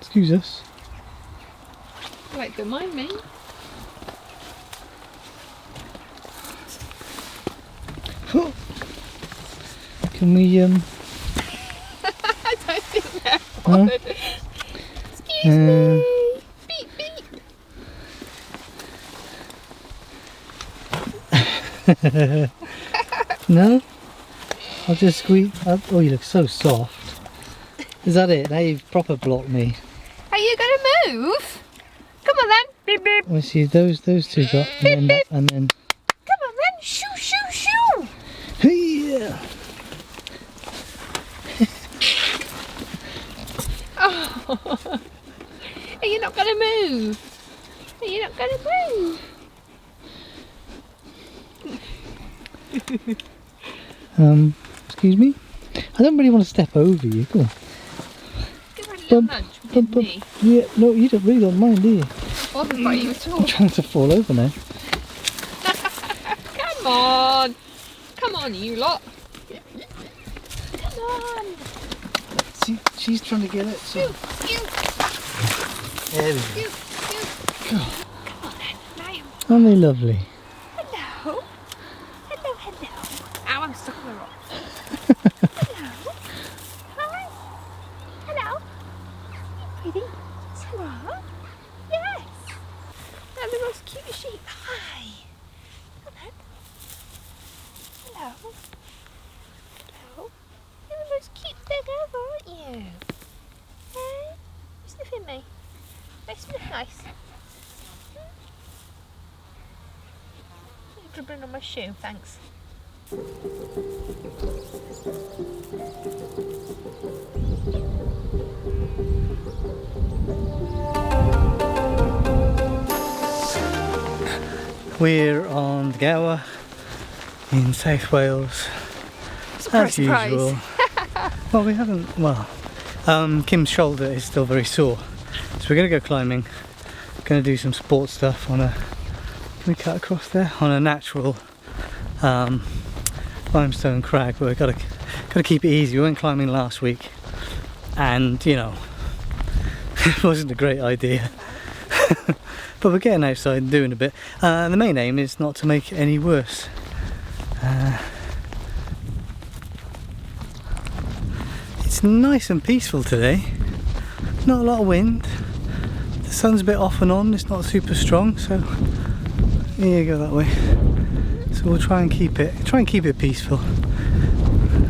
Excuse us. Right, don't mind me. Can we I don't think that would. Excuse me. Beep beep. No? I'll just squeeze up. Oh, you look so soft. Is that it? Now you've proper blocked me. Are you gonna move? Come on then. Beep beep. Let's see, those two got, and then that, and then. Come on then. Shoo shoo shoo. Yeah. Oh. Are you not gonna move? Are you not gonna move? Excuse me? I don't really want to step over you. Go on. Give her a little nudge with me. Yeah, no, you really don't mind, do you? I wasn't by you at all. I'm trying to fall over now. Come on. Come on, you lot. Come on. See, she's trying to get it. So. There we go. Come on then. Now. Aren't they lovely? Hello. Hello, hello. Ow, I'm stuck on the rock. Hello. Hi. Hello. Pretty. Sarah. Yes. They're the most cute sheep. Hi. Come on. Hello. Hello. You're the most cute thing ever, aren't you? Hey? You sniffing me? They sniff nice. You're dribbling on my shoe, thanks. We're on the Gower in South Wales, Surprise, as usual. Well, we haven't. Well, Kim's shoulder is still very sore, so we're going to go climbing. Going to do some sports stuff on a. Can we cut across there on a natural limestone crag? But we've got to keep it easy. We went climbing last week, and you know, it wasn't a great idea. But we're getting outside and doing a bit. The main aim is not to make it any worse. It's nice and peaceful today. Not a lot of wind. The sun's a bit off and on. It's not super strong, so here you go that way. So we'll try and keep it peaceful.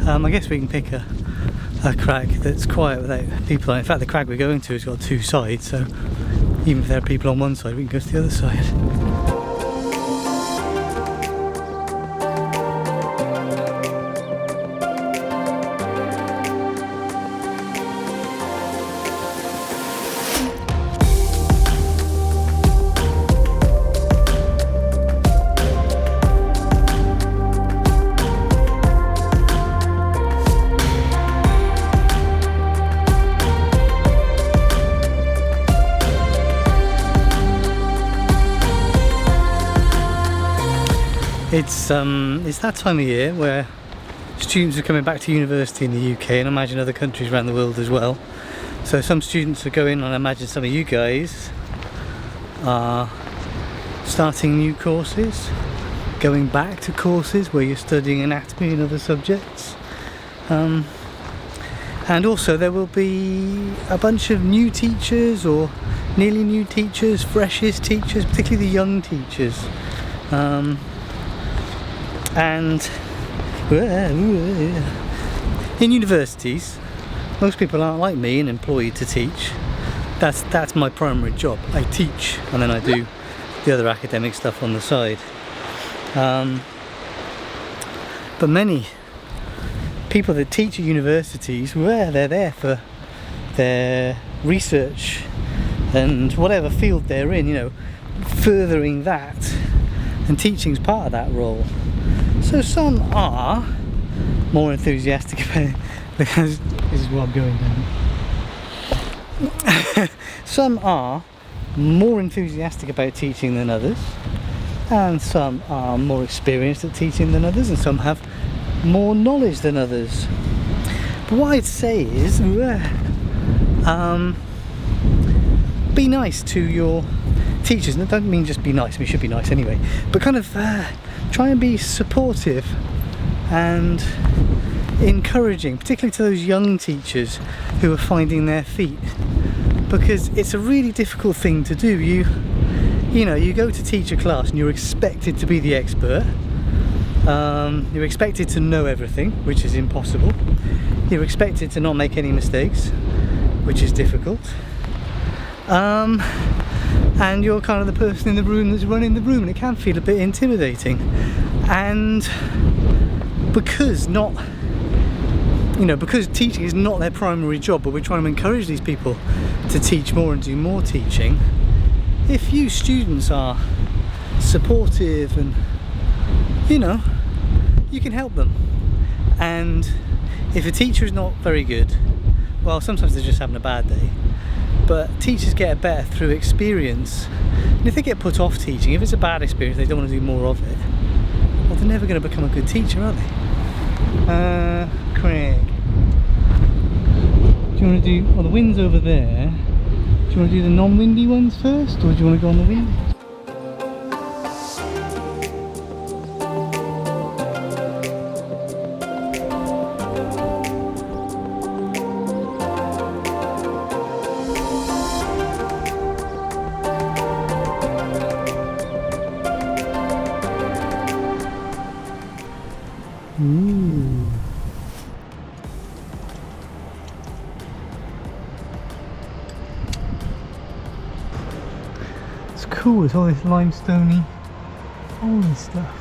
I guess we can pick a crag that's quiet without people on it. In fact, the crag we're going to has got two sides, so even if there are people on one side, we can go to the other side. It's that time of year where students are coming back to university in the UK, and I imagine other countries around the world as well. So some students are going, and I imagine some of you guys are starting new courses, going back to courses where you're studying anatomy and other subjects. And also there will be a bunch of new teachers or nearly new teachers, freshest teachers, particularly the young teachers. And in universities, most people aren't like me and employed to teach. That's my primary job. I teach, and then I do the other academic stuff on the side. But many people that teach at universities, they're there for their research and whatever field they're in, you know, furthering that, and teaching's part of that role. So some are more enthusiastic about it, because this is what I'm going down. Some are more enthusiastic about teaching than others, and some are more experienced at teaching than others, and some have more knowledge than others. But what I'd say is, be nice to your teachers. And I don't mean just be nice, we should be nice anyway, but kind of try and be supportive and encouraging, particularly to those young teachers who are finding their feet, because it's a really difficult thing to do. You know, you go to teach a class and you're expected to be the expert. You're expected to know everything, which is impossible. You're expected to not make any mistakes, which is difficult. And you're kind of the person in the room that's running the room, and it can feel a bit intimidating. And because teaching is not their primary job, but we're trying to encourage these people to teach more and do more teaching, if you students are supportive and, you know, you can help them. And if a teacher is not very good, well, sometimes they're just having a bad day, but teachers get better through experience. And if they get put off teaching, if it's a bad experience, they don't want to do more of it, well, they're never going to become a good teacher, are they? Craig, do you want to do, well, the wind's over there, do you want to do the non-windy ones first, or do you want to go on the windy? Ooh. It's cool, it's all this limestoney, all this stuff.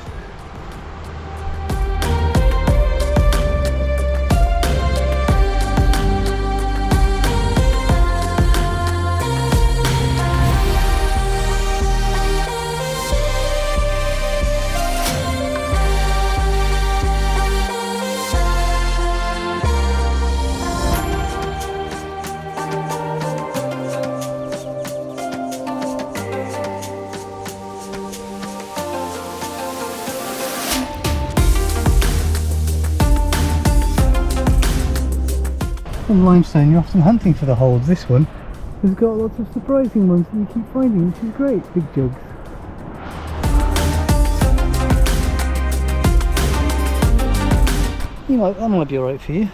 On limestone, you're often hunting for the holds. This one has got lots of surprising ones that you keep finding, which is great. Big jugs. That might be alright for you.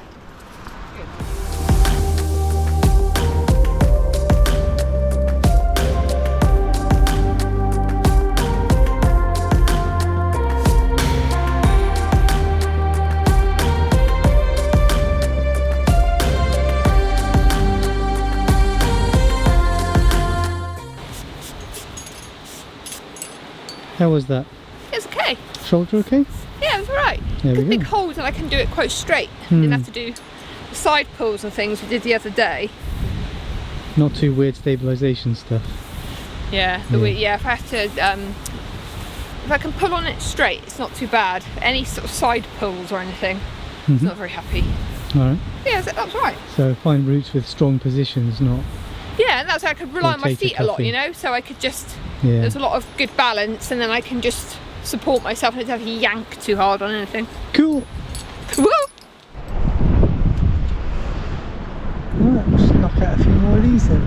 How was that? It's okay. Shoulder okay? Yeah, it was alright. There we Big go. holes and I can do it quite straight. Didn't have to do the side pulls and things we did the other day. Not too weird stabilisation stuff. Yeah, if I have to, if I can pull on it straight, it's not too bad. Any sort of side pulls or anything, it's not very happy. Alright. Yeah, that was right. So find routes with strong positions, not... Yeah, and that's how I could rely on my tater feet a lot, cuffing. you know, so I could just, Yeah. there's a lot of good balance, and then I can just support myself and don't have to yank too hard on anything. Cool! Woo! Alright, we'll just knock out a few more of these then.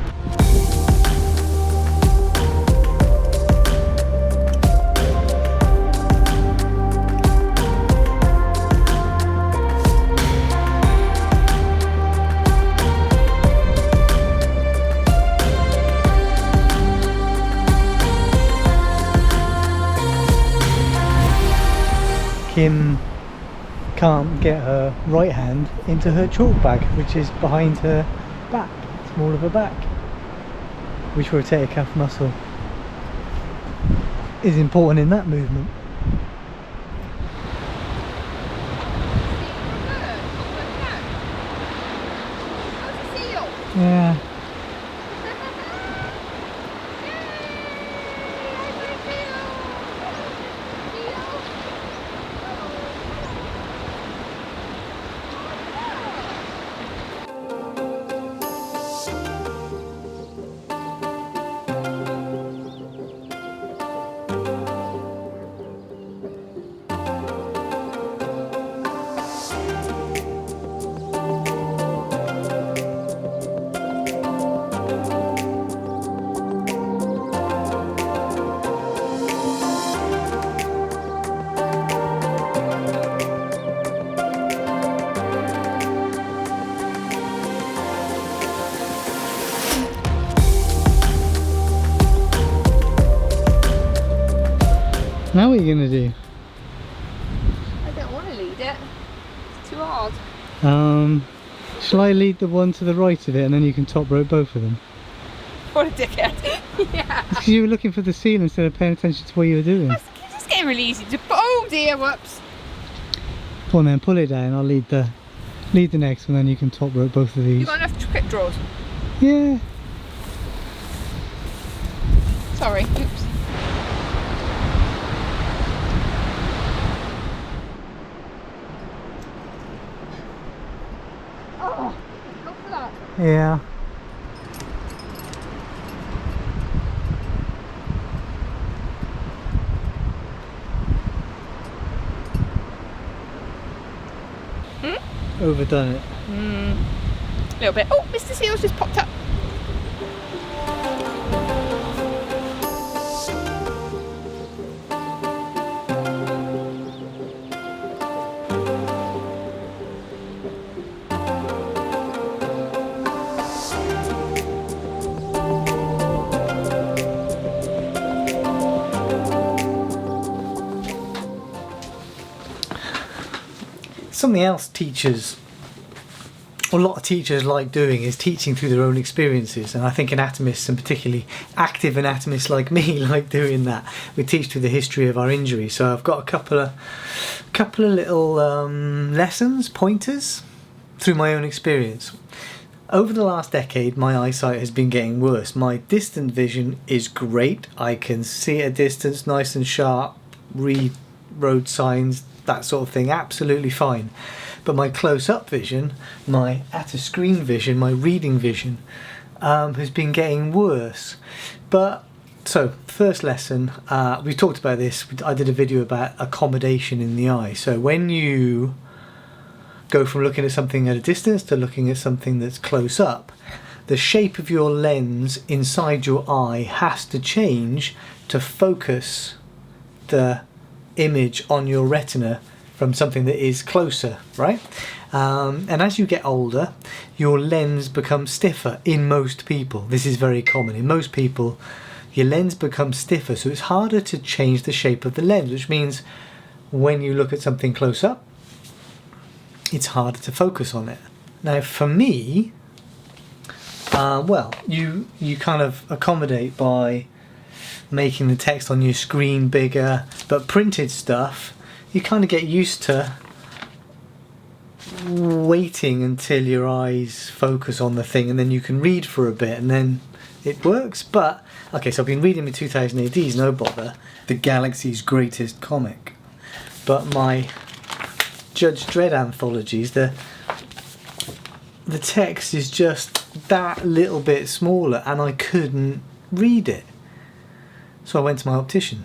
Kim can't get her right hand into her chalk bag, which is behind her back, small of her back, which rotator cuff muscle is important in that movement. Yeah. Now what are you going to do? I don't want to lead it. It's too hard. Shall I lead the one to the right of it and then you can top rope both of them? What a dickhead. Yeah. It's because you were looking for the seal instead of paying attention to what you were doing. It's just getting really easy to... Oh dear, whoops. Go on then, pull it down. I'll lead the next one, then you can top rope both of these. You got enough quick draws? Yeah. Sorry, oops. Oh, go for that. Yeah. Overdone it. A little bit. Oh, Mr. Seal's just popped up. Something else teachers, or a lot of teachers like doing, is teaching through their own experiences, and I think anatomists, and particularly active anatomists like me, like doing that. We teach through the history of our injury. So I've got a couple of little lessons, pointers, through my own experience. Over the last decade, my eyesight has been getting worse. My distant vision is great. I can see at a distance, nice and sharp, read road signs, that sort of thing, absolutely fine. But my close-up vision, my at-a-screen vision, my reading vision, has been getting worse. But so first lesson, we talked about this. I did a video about accommodation in the eye. So when you go from looking at something at a distance to looking at something that's close up, the shape of your lens inside your eye has to change to focus the image on your retina from something that is closer, right? And as you get older, your lens becomes stiffer in most people. This is very common. In most people, your lens becomes stiffer, so it's harder to change the shape of the lens, which means when you look at something close up, it's harder to focus on it. Now for me, well, you kind of accommodate by making the text on your screen bigger, but printed stuff, you kind of get used to waiting until your eyes focus on the thing and then you can read for a bit and then it works. But okay, so I've been reading my 2000 AD's No Bother, the galaxy's greatest comic, but my Judge Dredd anthologies, the text is just that little bit smaller and I couldn't read it. So I went to my optician.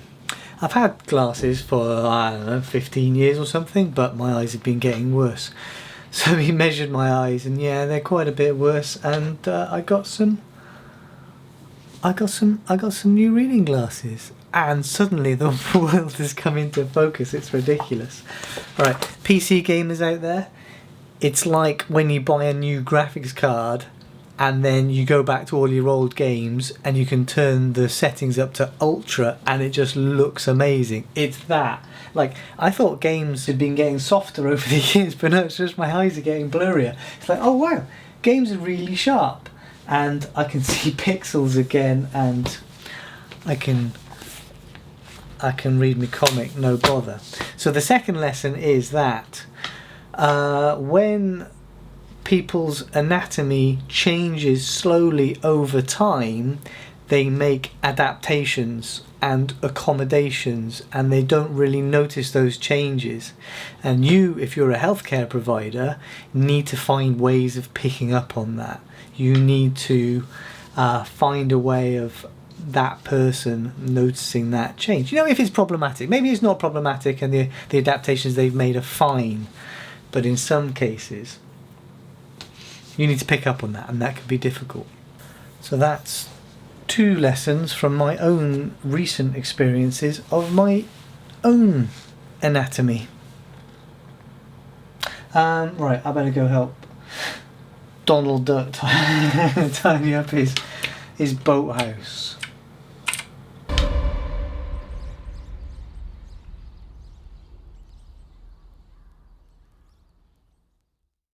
I've had glasses for, I don't know, 15 years or something, but my eyes have been getting worse. So he measured my eyes and yeah, they're quite a bit worse, and I got some new reading glasses, and suddenly the world has come into focus. It's ridiculous. Alright, PC gamers out there, it's like when you buy a new graphics card and then you go back to all your old games and you can turn the settings up to ultra and it just looks amazing. It's that. Like, I thought games had been getting softer over the years, but no, it's just my eyes are getting blurrier. It's like, oh wow, games are really sharp and I can see pixels again, and I can read my comic, no bother. So the second lesson is that when people's anatomy changes slowly over time, they make adaptations and accommodations and they don't really notice those changes. And you, if you're a healthcare provider, need to find ways of picking up on that. You need to find a way of that person noticing that change. You know, if it's problematic, maybe it's not problematic and the adaptations they've made are fine, but in some cases you need to pick up on that, and that can be difficult. So that's 2 lessons from my own recent experiences of my own anatomy. Right, I better go help Donald Duck tidy up his boathouse.